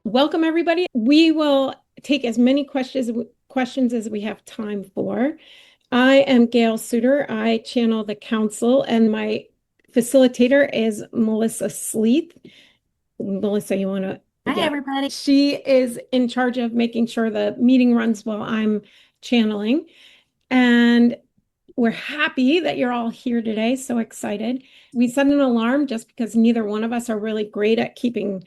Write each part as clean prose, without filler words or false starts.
Welcome, everybody. We will take as many questions as we have time for. I am Gail Suitor. I channel the council, and my facilitator is Melissa Sleath. Melissa, you want to? Hi, Yeah. everybody. She is in charge of making sure the meeting runs while I'm channeling. And we're happy that you're all here today. So excited. We set an alarm just because neither one of us are really great at keeping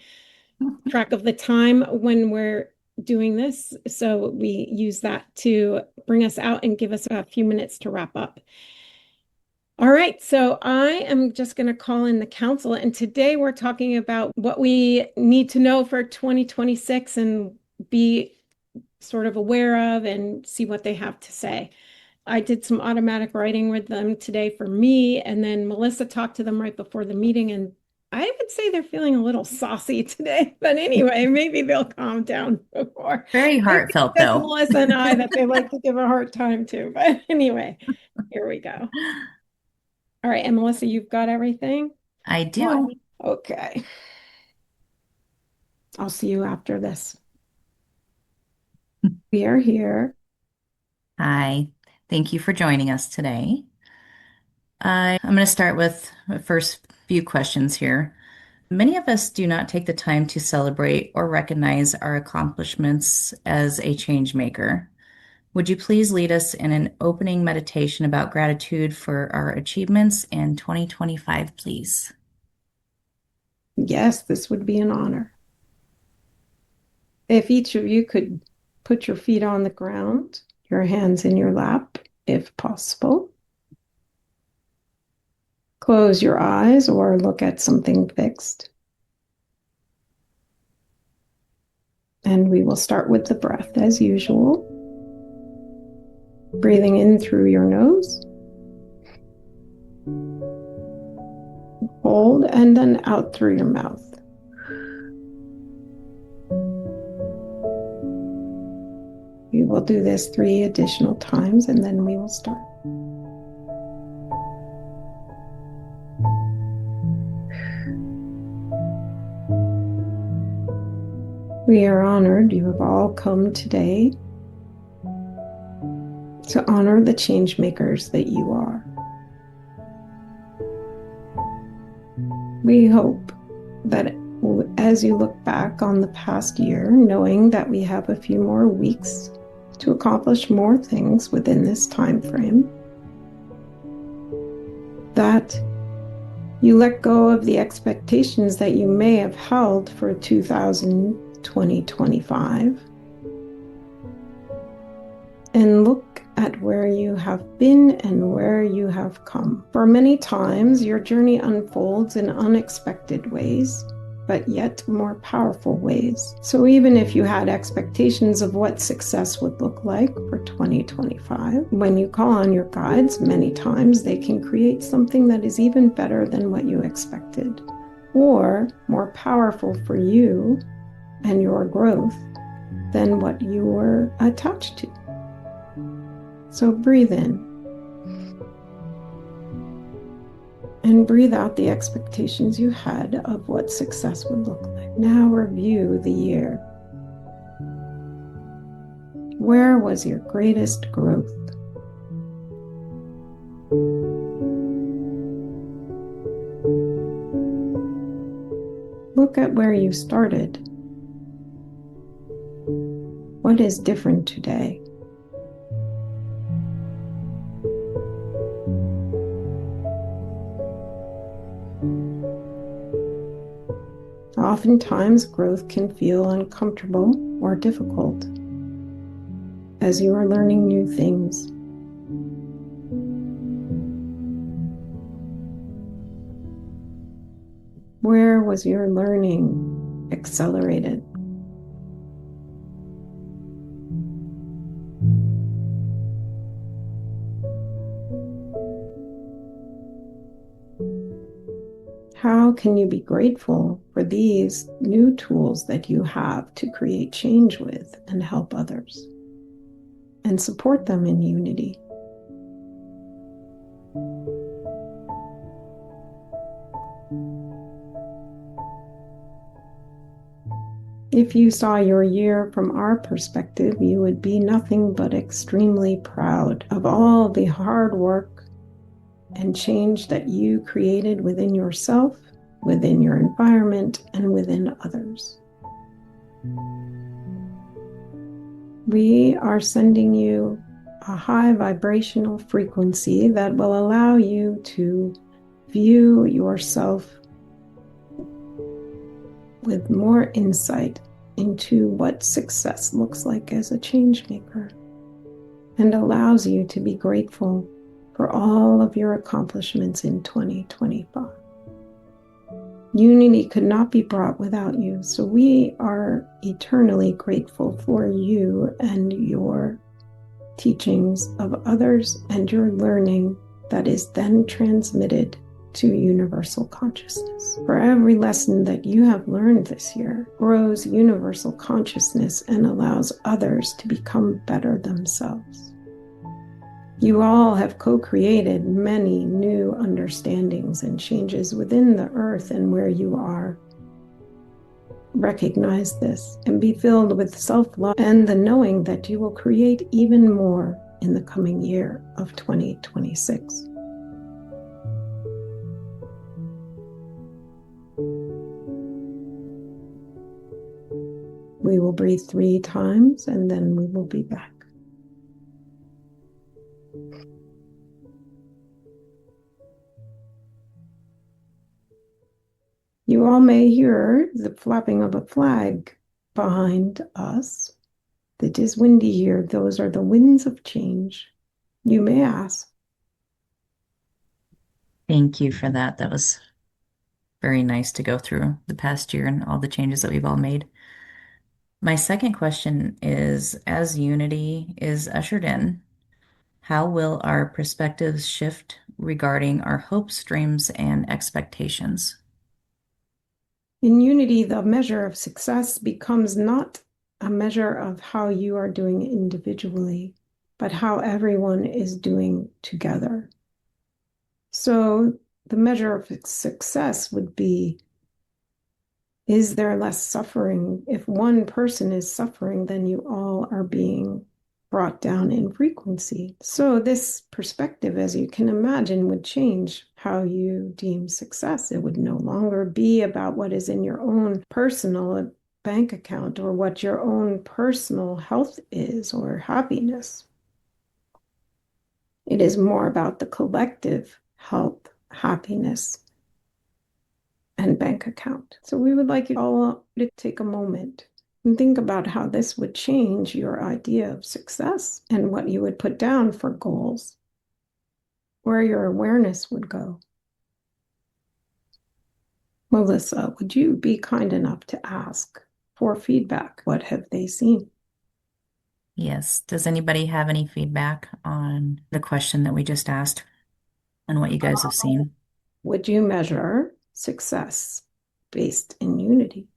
track of the time when we're doing this. So we use that to bring us out and give us a few minutes to wrap up. All right, so I am just going to call in the council, and today we're talking about what we need to know for 2026 and be sort of aware of and see what they have to say. I did some automatic writing with them today for me, and then Melissa talked to them right before the meeting, and I would say they're feeling a little saucy today. But anyway, maybe they'll calm down before. Very I think heartfelt, it's just though. Melissa and I that they like to give a hard time to. But anyway, here we go. All right, and Melissa, you've got everything? I do. Okay. I'll see you after this. We are here. Hi. Thank you for joining us today. I'm going to start with the first few questions here. Many of us do not take the time to celebrate or recognize our accomplishments as a change maker. Would you please lead us in an opening meditation about gratitude for our achievements in 2025, please? Yes, this would be an honor. If each of you could put your feet on the ground, your hands in your lap, if possible. Close your eyes or look at something fixed. And we will start with the breath as usual. Breathing in through your nose. Hold and then out through your mouth. We will do this 3 additional times and then we will start. We are honored you have all come today to honor the change makers that you are. We hope that as you look back on the past year, knowing that we have a few more weeks to accomplish more things within this time frame, that you let go of the expectations that you may have held for 2025 and look at where you have been and where you have come. For many times, your journey unfolds in unexpected ways, but yet more powerful ways. So even if you had expectations of what success would look like for 2025, when you call on your guides, many times they can create something that is even better than what you expected, or more powerful for you and your growth than what you were attached to. So breathe in and breathe out the expectations you had of what success would look like. Now review the year. Where was your greatest growth? Look at where you started. What is different today? Oftentimes, growth can feel uncomfortable or difficult as you are learning new things. Where was your learning accelerated? How can you be grateful for these new tools that you have to create change with and help others and support them in unity? If you saw your year from our perspective, you would be nothing but extremely proud of all the hard work and change that you created within yourself, within your environment, and within others. We are sending you a high vibrational frequency that will allow you to view yourself with more insight into what success looks like as a change maker, and allows you to be grateful for all of your accomplishments in 2025. Unity could not be brought without you, so we are eternally grateful for you and your teachings of others and your learning that is then transmitted to universal consciousness. For every lesson that you have learned this year grows universal consciousness and allows others to become better themselves. You all have co-created many new understandings and changes within the earth and where you are. Recognize this and be filled with self-love and the knowing that you will create even more in the coming year of 2026. We will breathe 3 times and then we will be back. You all may hear the flapping of a flag behind us. It is windy here. Those are the winds of change. You may ask. Thank you for that. That was very nice to go through the past year and all the changes that we've all made. My second question is, as unity is ushered in, how will our perspectives shift regarding our hopes, dreams, and expectations? In unity, the measure of success becomes not a measure of how you are doing individually, but how everyone is doing together. So the measure of success would be, is there less suffering? If one person is suffering, then you all are being brought down in frequency. So this perspective, as you can imagine, would change how you deem success. It would no longer be about what is in your own personal bank account or what your own personal health is or happiness. It is more about the collective health, happiness, and bank account. So we would like you all to take a moment and think about how this would change your idea of success and what you would put down for goals, where your awareness would go. Melissa, would you be kind enough to ask for feedback? What have they seen? Yes. Does anybody have any feedback on the question that we just asked and what you guys have seen? Would you measure success based in unity?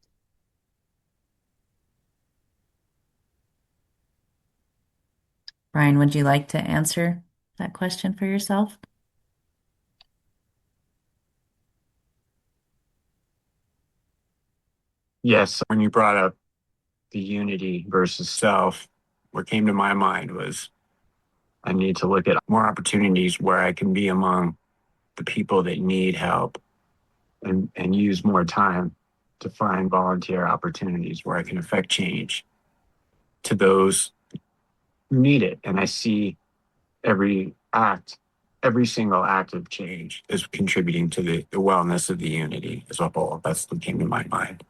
Brian, would you like to answer that question for yourself? Yes, when you brought up the unity versus self, what came to my mind was I need to look at more opportunities where I can be among the people that need help and use more time to find volunteer opportunities where I can affect change to those who need it. And I see every act, every single act of change is contributing to the wellness of the unity as a whole. That's what came to my mind.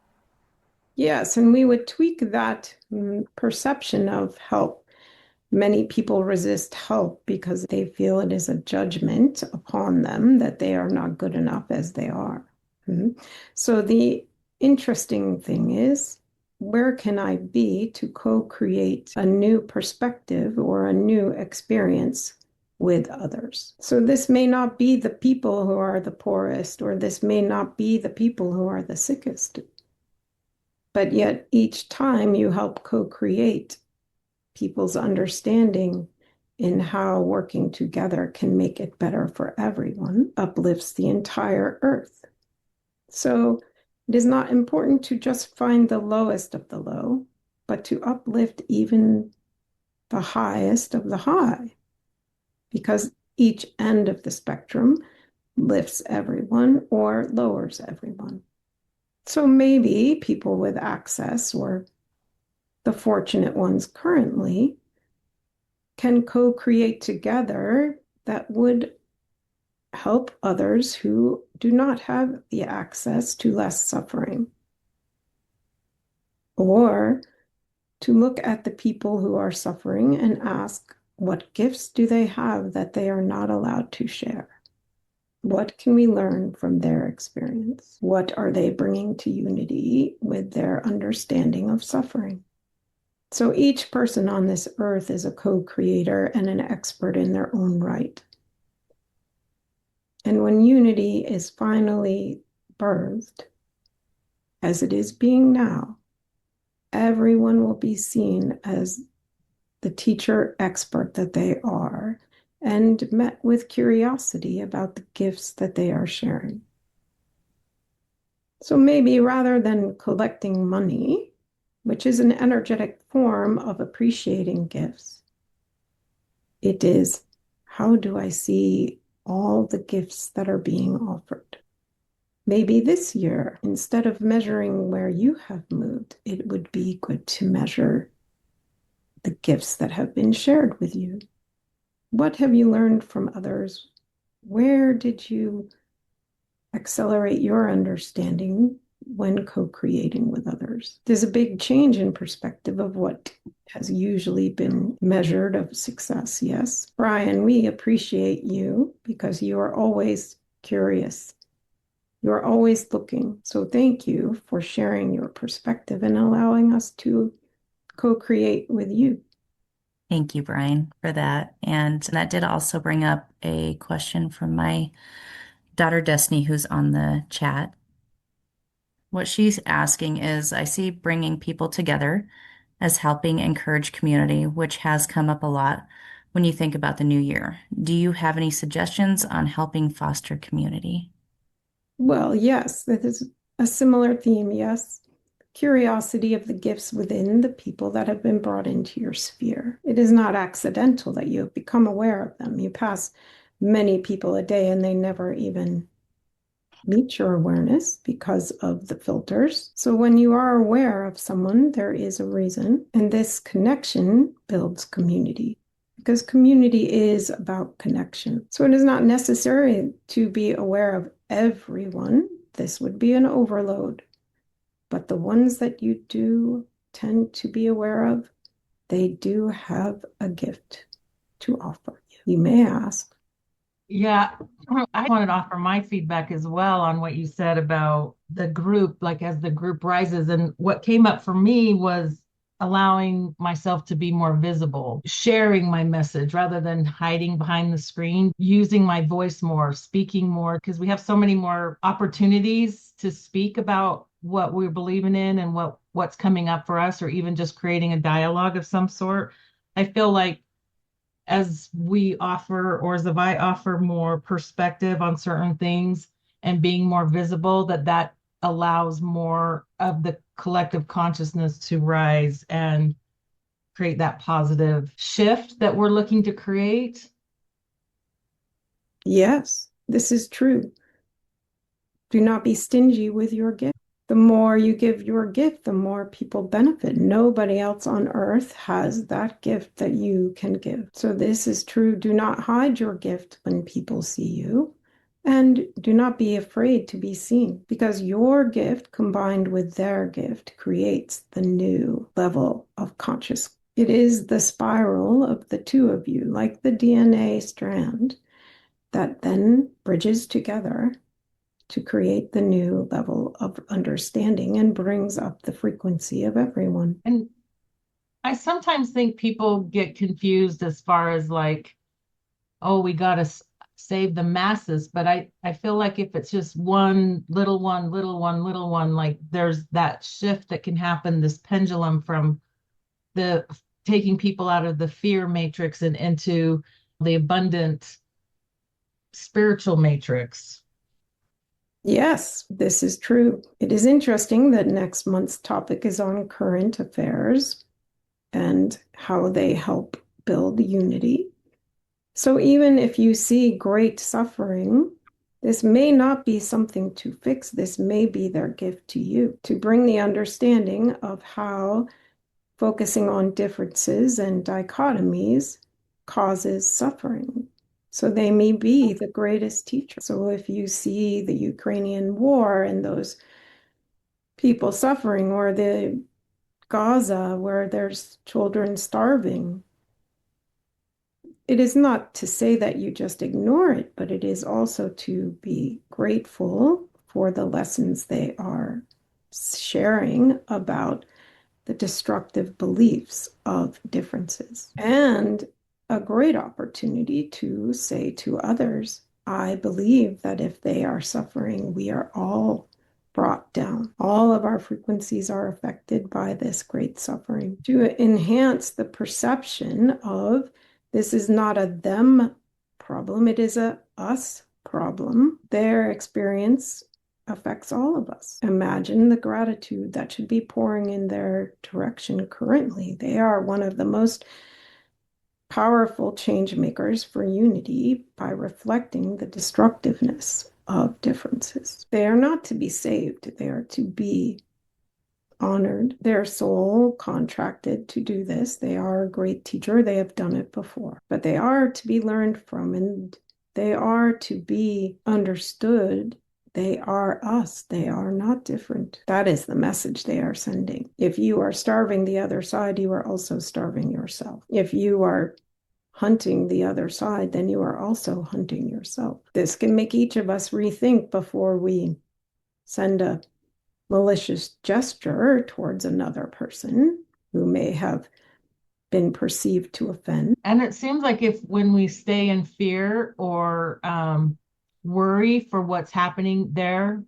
Yes, and we would tweak that perception of help. Many people resist help because they feel it is a judgment upon them that they are not good enough as they are. So the interesting thing is, where can I be to co-create a new perspective or a new experience with others? So this may not be the people who are the poorest, or this may not be the people who are the sickest. But yet each time you help co-create people's understanding in how working together can make it better for everyone, uplifts the entire earth. So It is not important to just find the lowest of the low, but to uplift even the highest of the high, because each end of the spectrum lifts everyone or lowers everyone. So maybe people with access, or the fortunate ones currently, can co-create together that would help others who do not have the access to less suffering. Or to look at the people who are suffering and ask, what gifts do they have that they are not allowed to share? What can we learn from their experience? What are they bringing to unity with their understanding of suffering? So each person on this earth is a co-creator and an expert in their own right. And when unity is finally birthed, as it is being now, everyone will be seen as the teacher expert that they are, and met with curiosity about the gifts that they are sharing. So maybe rather than collecting money, which is an energetic form of appreciating gifts, it is, how do I see all the gifts that are being offered? Maybe this year, instead of measuring where you have moved, it would be good to measure the gifts that have been shared with you. What have you learned from others? Where did you accelerate your understanding when co-creating with others? There's a big change in perspective of what has usually been measured of success. Yes, Brian, we appreciate you because you are always curious. You're always looking. So thank you for sharing your perspective and allowing us to co-create with you. Thank you, Brian, for that. And that did also bring up a question from my daughter, Destiny, who's on the chat. What she's asking is, I see bringing people together as helping encourage community, which has come up a lot when you think about the new year. Do you have any suggestions on helping foster community? Well, yes, that is a similar theme. Yes. Curiosity of the gifts within the people that have been brought into your sphere. It is not accidental that you have become aware of them. You pass many people a day and they never even meet your awareness because of the filters. So when you are aware of someone, there is a reason. And this connection builds community, because community is about connection. So it is not necessary to be aware of everyone. This would be an overload. But the ones that you do tend to be aware of, they do have a gift to offer you. You may ask. Yeah, I wanted to offer my feedback as well on what you said about the group, like as the group rises. And what came up for me was allowing myself to be more visible, sharing my message rather than hiding behind the screen, using my voice more, speaking more, because we have so many more opportunities to speak about what we're believing in and what's coming up for us, or even just creating a dialogue of some sort. I feel like as we offer, or as if I offer more perspective on certain things and being more visible, that allows more of the collective consciousness to rise and create that positive shift that we're looking to create. Yes, this is true. Do not be stingy with your gift. The more you give your gift, the more people benefit. Nobody else on earth has that gift that you can give. So this is true. Do not hide your gift when people see you. And do not be afraid to be seen, because your gift combined with their gift creates the new level of consciousness. It is the spiral of the two of you, like the DNA strand, that then bridges together to create the new level of understanding and brings up the frequency of everyone. And I sometimes think people get confused as far as like, oh, we got to save the masses. But I feel like if it's just one, little one, little one, little one, like there's that shift that can happen, this pendulum from the taking people out of the fear matrix and into the abundant spiritual matrix. Yes, this is true. It is interesting that next month's topic is on current affairs and how they help build unity. So even if you see great suffering, this may not be something to fix. This may be their gift to you to bring the understanding of how focusing on differences and dichotomies causes suffering. So they may be the greatest teacher. So if you see the Ukrainian war and those people suffering, or the Gaza where there's children starving, it is not to say that you just ignore it, but it is also to be grateful for the lessons they are sharing about the destructive beliefs of differences, and a great opportunity to say to others, I believe that if they are suffering, we are all brought down. All of our frequencies are affected by this great suffering. To enhance the perception of this is not a them problem, it is a us problem. Their experience affects all of us. Imagine the gratitude that should be pouring in their direction currently. They are one of the most powerful change makers for unity by reflecting the destructiveness of differences. They are not to be saved, they are to be honored. Their soul contracted to do this. They are a great teacher. They have done it before, but they are to be learned from, and they are to be understood. They are us. They are not different. That is the message they are sending. If you are starving the other side, you are also starving yourself. If you are hunting the other side, then you are also hunting yourself. This can make each of us rethink before we send a malicious gesture towards another person who may have been perceived to offend. And it seems like if when we stay in fear or worry for what's happening there,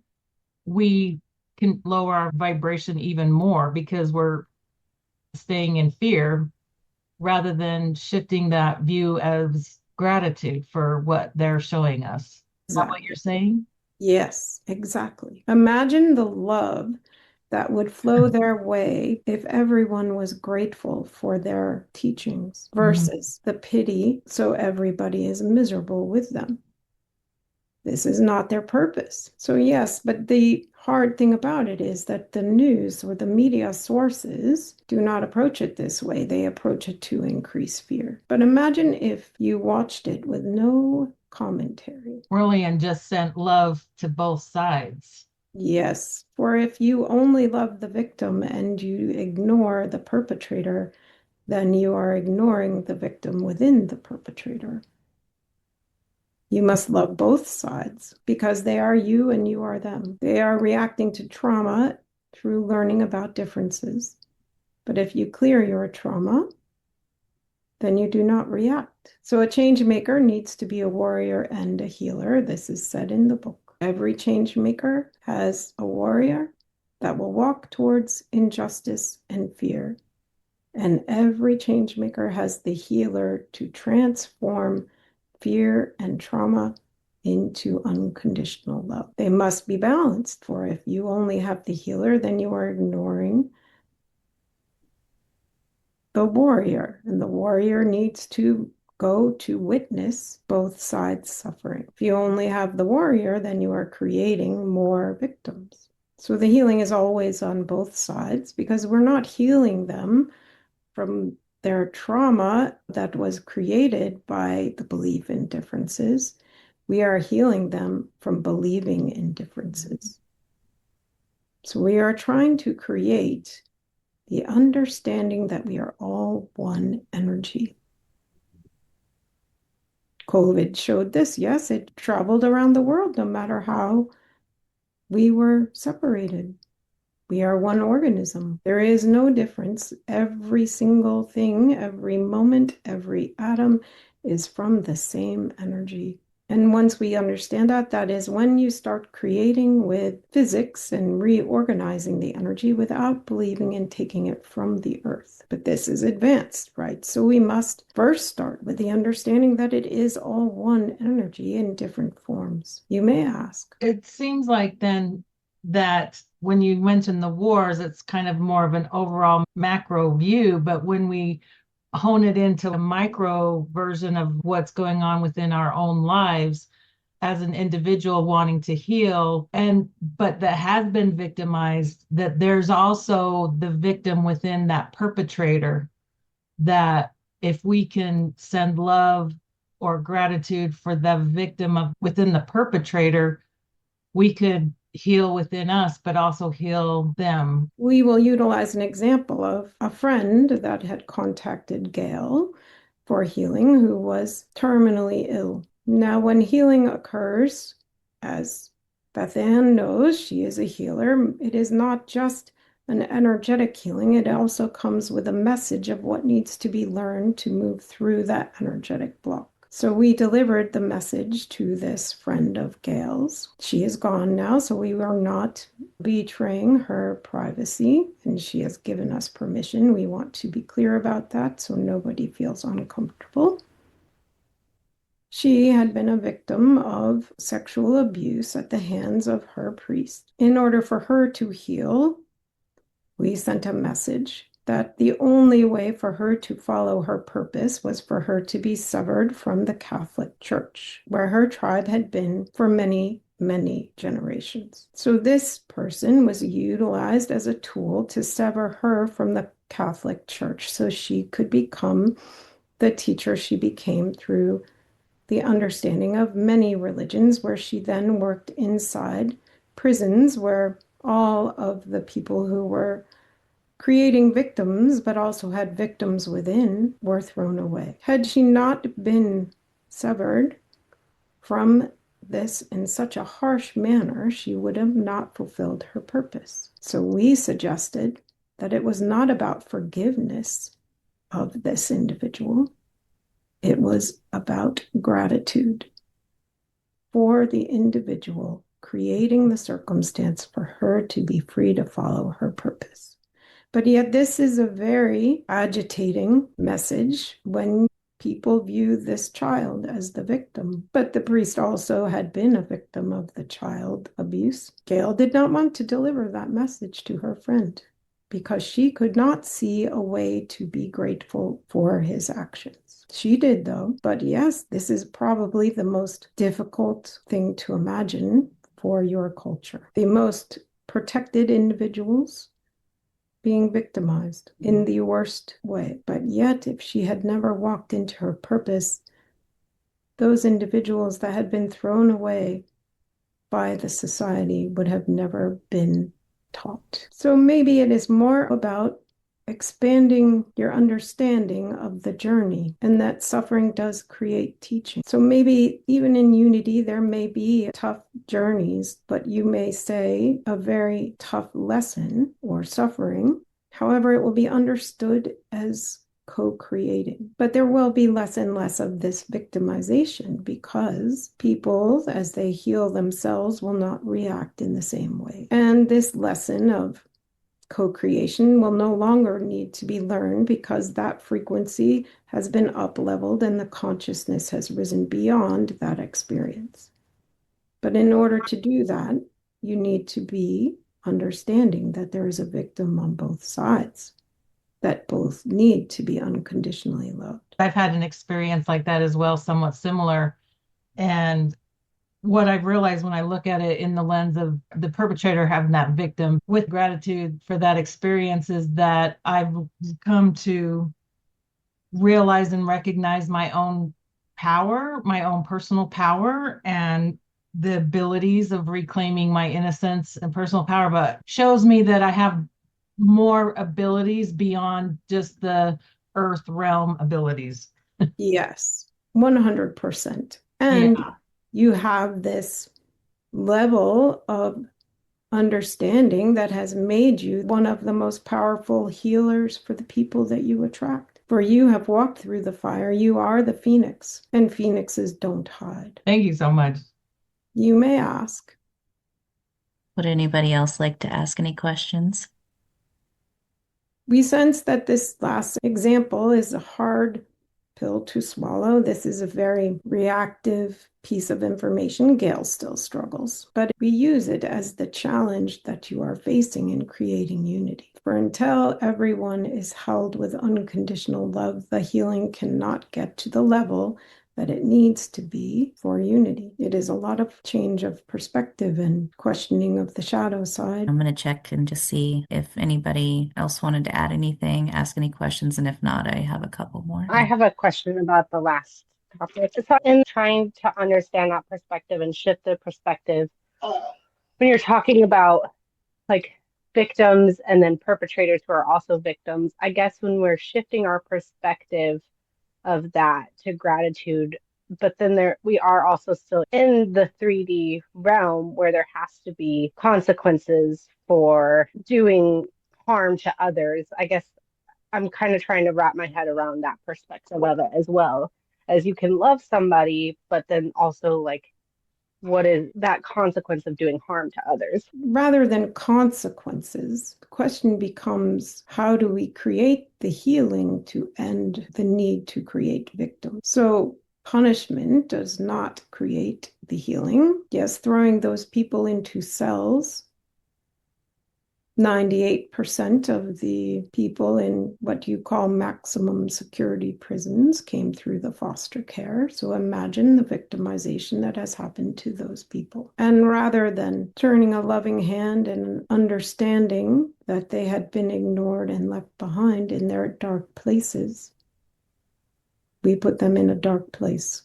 we can lower our vibration even more because we're staying in fear rather than shifting that view as gratitude for what they're showing us. Is that what you're saying? Yes, exactly. Imagine the love that would flow their way if everyone was grateful for their teachings versus the pity, so everybody is miserable with them. This is not their purpose. So, yes, but the hard thing about it is that the news or the media sources do not approach it this way. They approach it to increase fear. But imagine if you watched it with no commentary. Really, and just sent love to both sides. Yes, for if you only love the victim and you ignore the perpetrator, then you are ignoring the victim within the perpetrator. You must love both sides because they are you and you are them. They are reacting to trauma through learning about differences. But if you clear your trauma, then you do not react. So a change maker needs to be a warrior and a healer. This is said in the book. Every change maker has a warrior that will walk towards injustice and fear. And every change maker has the healer to transform fear and trauma into unconditional love. They must be balanced, for if you only have the healer, then you are ignoring the warrior, and the warrior needs to go to witness both sides suffering. If you only have the warrior, then you are creating more victims. So the healing is always on both sides because we're not healing them from their trauma that was created by the belief in differences. We are healing them from believing in differences. So we are trying to create the understanding that we are all one energy. COVID showed this. Yes, it traveled around the world no matter how we were separated. We are one organism. There is no difference. Every single thing, every moment, every atom is from the same energy. And once we understand that, that is when you start creating with physics and reorganizing the energy without believing in taking it from the earth. But this is advanced, right? So we must first start with the understanding that it is all one energy in different forms. You may ask. It seems like then that when you mention the wars, it's kind of more of an overall macro view, but when we hone it into a micro version of what's going on within our own lives as an individual wanting to heal, but that has been victimized, that there's also the victim within that perpetrator, that if we can send love or gratitude for the victim of within the perpetrator, we could heal within us, but also heal them. We will utilize an example of a friend that had contacted Gail for healing who was terminally ill. Now, when healing occurs, as Bethann knows, she is a healer, it is not just an energetic healing, it also comes with a message of what needs to be learned to move through that energetic block. So we delivered the message to this friend of Gail's. She is gone now, so we are not betraying her privacy, and she has given us permission. We want to be clear about that so nobody feels uncomfortable. She had been a victim of sexual abuse at the hands of her priest. In order for her to heal, we sent a message that the only way for her to follow her purpose was for her to be severed from the Catholic Church, where her tribe had been for many, many generations. So this person was utilized as a tool to sever her from the Catholic Church so she could become the teacher she became through the understanding of many religions, where she then worked inside prisons where all of the people who were creating victims, but also had victims within, were thrown away. Had she not been severed from this in such a harsh manner, she would have not fulfilled her purpose. So we suggested that it was not about forgiveness of this individual. It was about gratitude for the individual creating the circumstance for her to be free to follow her purpose. But yet this is a very agitating message when people view this child as the victim. But the priest also had been a victim of the child abuse. Gail did not want to deliver that message to her friend because she could not see a way to be grateful for his actions. She did, though. But yes, this is probably the most difficult thing to imagine for your culture. The most protected individuals being victimized in the worst way. But yet, if she had never walked into her purpose, those individuals that had been thrown away by the society would have never been taught. So maybe it is more about expanding your understanding of the journey, and that suffering does create teaching. So maybe even in unity, there may be tough journeys, but you may say a very tough lesson or suffering. However, it will be understood as co-creating. But there will be less and less of this victimization because people, as they heal themselves, will not react in the same way. And this lesson of co-creation will no longer need to be learned because that frequency has been up-leveled and the consciousness has risen beyond that experience. But in order to do that, you need to be understanding that there is a victim on both sides, that both need to be unconditionally loved. I've had an experience like that as well, somewhat similar. And what I've realized when I look at it in the lens of the perpetrator having that victim with gratitude for that experience is that I've come to realize and recognize my own power, my own personal power, and the abilities of reclaiming my innocence and personal power, but shows me that I have more abilities beyond just the earth realm abilities. Yes, 100%. And Yeah. you have this level of understanding that has made you one of the most powerful healers for the people that you attract. For you have walked through the fire. You are the phoenix, and phoenixes don't hide. Thank you so much. You may ask. Would anybody else like to ask any questions? We sense that this last example is a hard pill to swallow. This is a very reactive piece of information. Gail still struggles, but we use it as the challenge that you are facing in creating unity. For until everyone is held with unconditional love, the healing cannot get to the level that it needs to be for unity. It is a lot of change of perspective and questioning of the shadow side. I'm going to check and just see if anybody else wanted to add anything, ask any questions, and if not, I have a couple more. I have a question about the last topic. It's in trying to understand that perspective and shift the perspective. When you're talking about like victims and then perpetrators who are also victims, I guess when we're shifting our perspective of that to gratitude, but then we are also still in the 3D realm where there has to be consequences for doing harm to others. I guess I'm kind of trying to wrap my head around that perspective of it as well. As you can love somebody, but then also like, what is that consequence of doing harm to others? Rather than consequences, the question becomes, how do we create the healing to end the need to create victims? So punishment does not create the healing. Yes, throwing those people into cells. 98% of the people in what you call maximum security prisons came through the foster care. So imagine the victimization that has happened to those people. And rather than turning a loving hand and understanding that they had been ignored and left behind in their dark places, we put them in a dark place.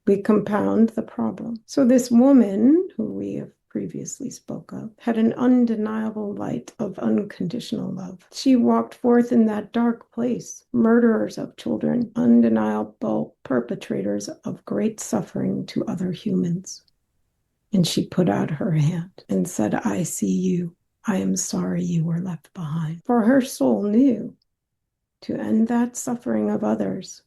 We compound the problem. So this woman, who we have previously spoke of, had an undeniable light of unconditional love. She walked forth in that dark place, murderers of children, undeniable perpetrators of great suffering to other humans. And she put out her hand and said, I see you. I am sorry you were left behind. For her soul knew to end that suffering of others,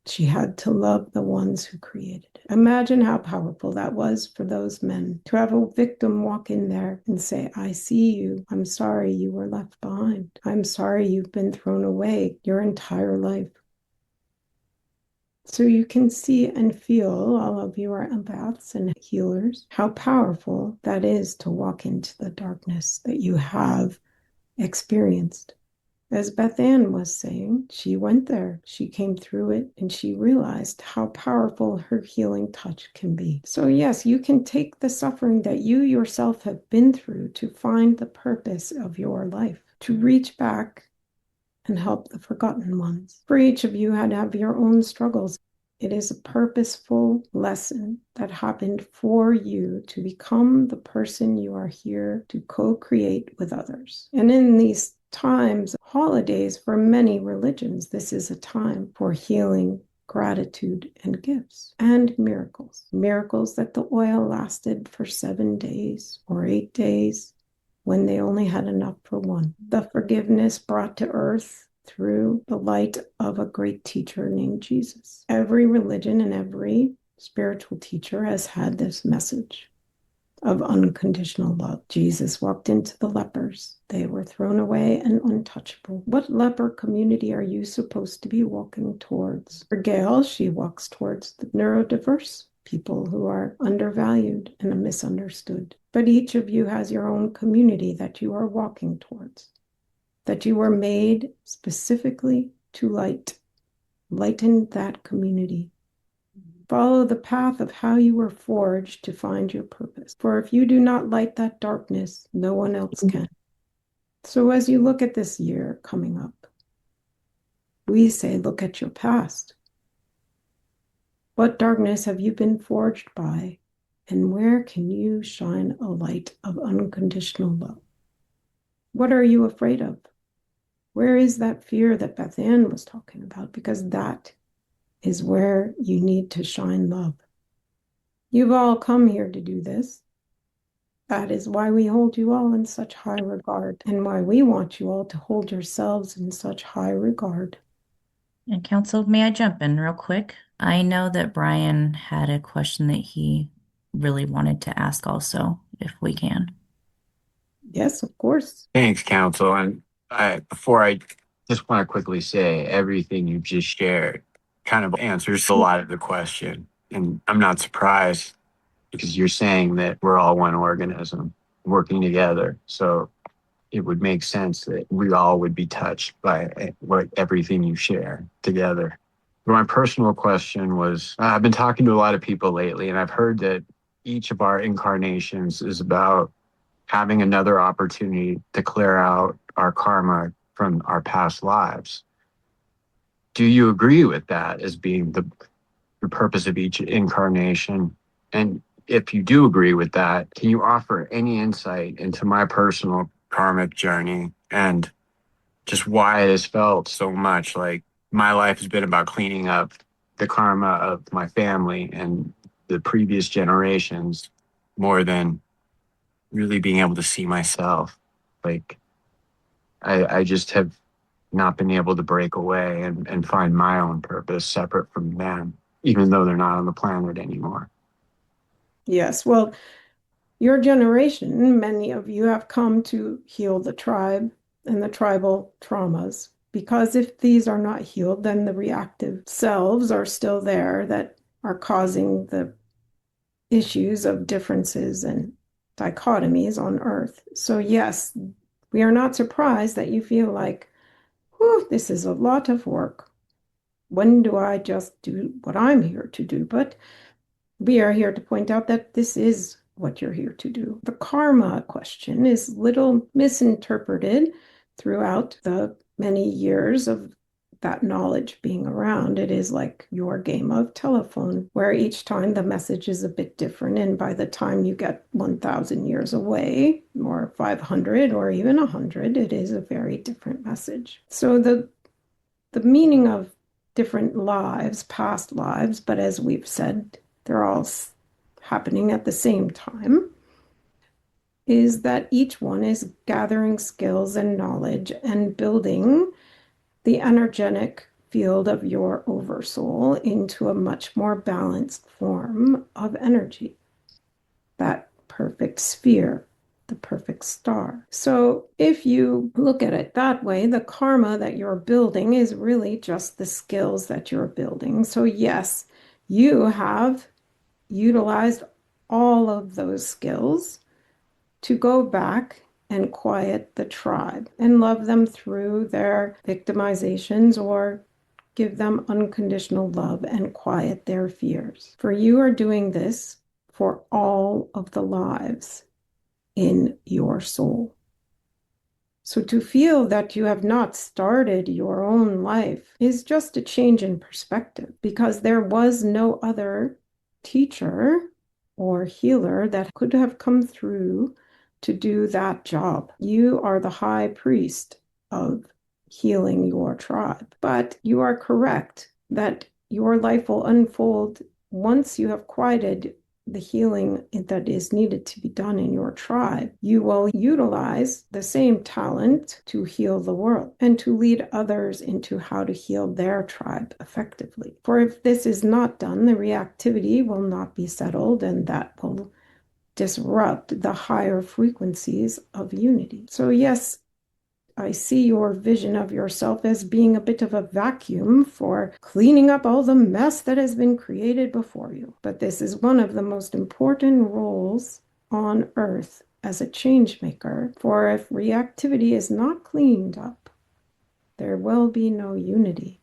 she had to love the ones who created it. Imagine how powerful that was for those men to have a victim walk in there and say, I see you. I'm sorry you were left behind. I'm sorry you've been thrown away your entire life. So you can see and feel, all of you are empaths and healers, how powerful that is to walk into the darkness that you have experienced. As Bethann was saying, she went there, she came through it, and she realized how powerful her healing touch can be. So yes, you can take the suffering that you yourself have been through to find the purpose of your life, to reach back and help the forgotten ones. For each of you had to have your own struggles. It is a purposeful lesson that happened for you to become the person you are here to co-create with others. And in these times, holidays for many religions, this is a time for healing, gratitude, and gifts, and miracles. Miracles that the oil lasted for 7 days or 8 days when they only had enough for one. The forgiveness brought to earth through the light of a great teacher named Jesus. Every religion and every spiritual teacher has had this message of unconditional love. Jesus walked into the lepers. They were thrown away and untouchable. What leper community are you supposed to be walking towards? For Gail, she walks towards the neurodiverse people who are undervalued and misunderstood. But each of you has your own community that you are walking towards, that you were made specifically to lighten that community. Follow the path of how you were forged to find your purpose. For if you do not light that darkness, no one else can. So as you look at this year coming up, we say, look at your past. What darkness have you been forged by? And where can you shine a light of unconditional love? What are you afraid of? Where is that fear that Bethann was talking about? Because that is where you need to shine love. You've all come here to do this. That is why we hold you all in such high regard, and why we want you all to hold yourselves in such high regard. And Council, may I jump in real quick? I know that Brian had a question that he really wanted to ask also, if we can. Yes, of course. Thanks, Council. And before I just want to quickly say everything you just shared kind of answers a lot of the question. And I'm not surprised because you're saying that we're all one organism working together. So it would make sense that we all would be touched by everything you share together. But my personal question was, I've been talking to a lot of people lately, and I've heard that each of our incarnations is about having another opportunity to clear out our karma from our past lives. Do you agree with that as being the purpose of each incarnation? And if you do agree with that, can you offer any insight into my personal karmic journey and just why it has felt so much like my life has been about cleaning up the karma of my family and the previous generations more than really being able to see myself. Like I just have not been able to break away and find my own purpose separate from them, even though they're not on the planet anymore. Yes, well, your generation, many of you have come to heal the tribe and the tribal traumas, because if these are not healed, then the reactive selves are still there that are causing the issues of differences and dichotomies on Earth. So yes, we are not surprised that you feel like, whew, this is a lot of work. When do I just do what I'm here to do? But we are here to point out that this is what you're here to do. The karma question is little misinterpreted throughout the many years of that knowledge being around. It is like your game of telephone, where each time the message is a bit different. And by the time you get 1,000 years away, or 500, or even 100, it is a very different message. So the meaning of different lives, past lives, but as we've said, they're all happening at the same time, is that each one is gathering skills and knowledge and building the energetic field of your oversoul into a much more balanced form of energy, that perfect sphere, the perfect star. So if you look at it that way, the karma that you're building is really just the skills that you're building. So yes, you have utilized all of those skills to go back and quiet the tribe and love them through their victimizations, or give them unconditional love and quiet their fears. For you are doing this for all of the lives in your soul. So to feel that you have not started your own life is just a change in perspective, because there was no other teacher or healer that could have come through to do that job. You are the high priest of healing your tribe. But you are correct that your life will unfold once you have quieted the healing that is needed to be done in your tribe. You will utilize the same talent to heal the world and to lead others into how to heal their tribe effectively. For if this is not done, the reactivity will not be settled, and that will disrupt the higher frequencies of unity. So yes, I see your vision of yourself as being a bit of a vacuum for cleaning up all the mess that has been created before you. But this is one of the most important roles on Earth as a change maker. For if reactivity is not cleaned up, there will be no unity.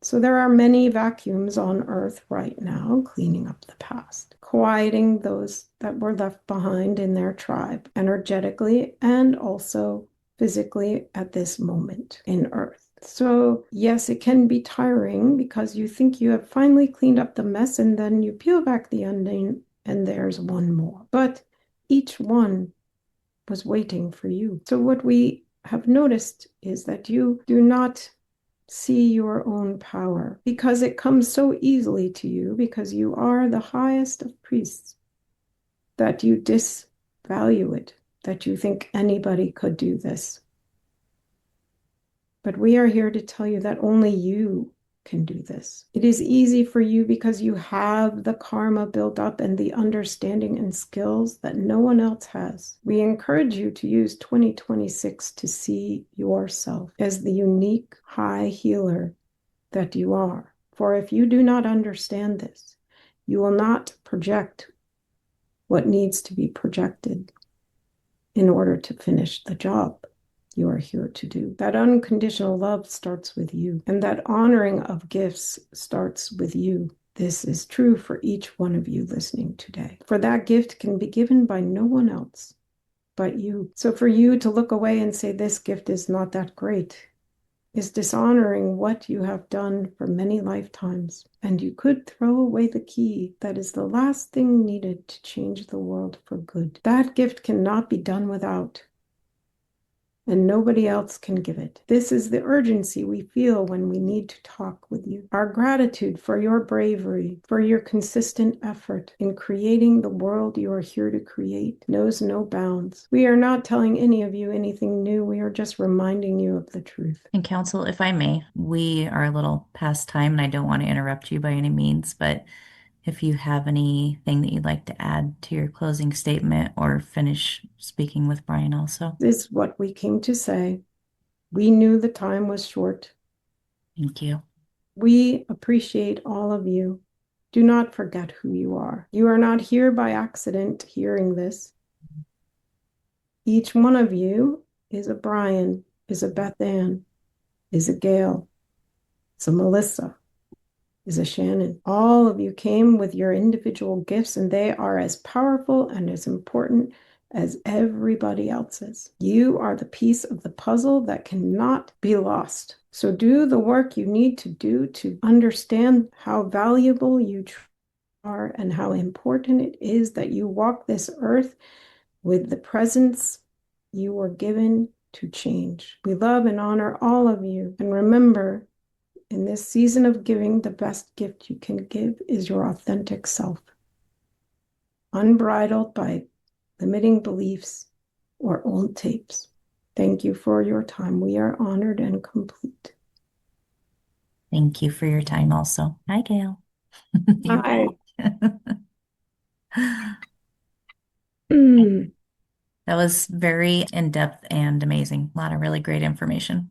So there are many vacuums on Earth right now, cleaning up the past, quieting those that were left behind in their tribe, energetically and also physically at this moment in Earth. So yes, it can be tiring because you think you have finally cleaned up the mess, and then you peel back the onion and there's one more. But each one was waiting for you. So what we have noticed is that you do not see your own power, because it comes so easily to you, because you are the highest of priests, that you value it, that you think anybody could do this. But we are here to tell you that only you can do this. It is easy for you because you have the karma built up and the understanding and skills that no one else has. We encourage you to use 2026 to see yourself as the unique high healer that you are. For if you do not understand this, you will not project what needs to be projected in order to finish the job you are here to do. That unconditional love starts with you, and that honoring of gifts starts with you. This is true for each one of you listening today. For that gift can be given by no one else but you. So for you to look away and say, this gift is not that great, is dishonoring what you have done for many lifetimes. And you could throw away the key that is the last thing needed to change the world for good. That gift cannot be done without, and nobody else can give it. This is the urgency we feel when we need to talk with you. Our gratitude for your bravery, for your consistent effort in creating the world you are here to create, knows no bounds. We are not telling any of you anything new. We are just reminding you of the truth. And Council, if I may, we are a little past time and I don't want to interrupt you by any means, but if you have anything that you'd like to add to your closing statement or finish speaking with Brian also. This is what we came to say. We knew the time was short. Thank you. We appreciate all of you. Do not forget who you are. You are not here by accident hearing this. Each one of you is a Brian, is a Bethann, is a Gail, is a Melissa, is a Shannon. All of you came with your individual gifts, and they are as powerful and as important as everybody else's. You are the piece of the puzzle that cannot be lost. So do the work you need to do to understand how valuable you are and how important it is that you walk this earth with the presence you were given to change. We love and honor all of you. And remember, in this season of giving, the best gift you can give is your authentic self, unbridled by limiting beliefs or old tapes. Thank you for your time. We are honored and complete. Thank you for your time also. Hi, Gail. Hi. That was very in-depth and amazing. A lot of really great information.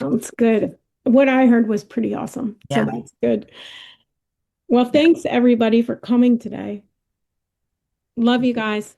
Sounds good. What I heard was pretty awesome. So Yeah. that's good. Well, thanks everybody for coming today. Love you guys.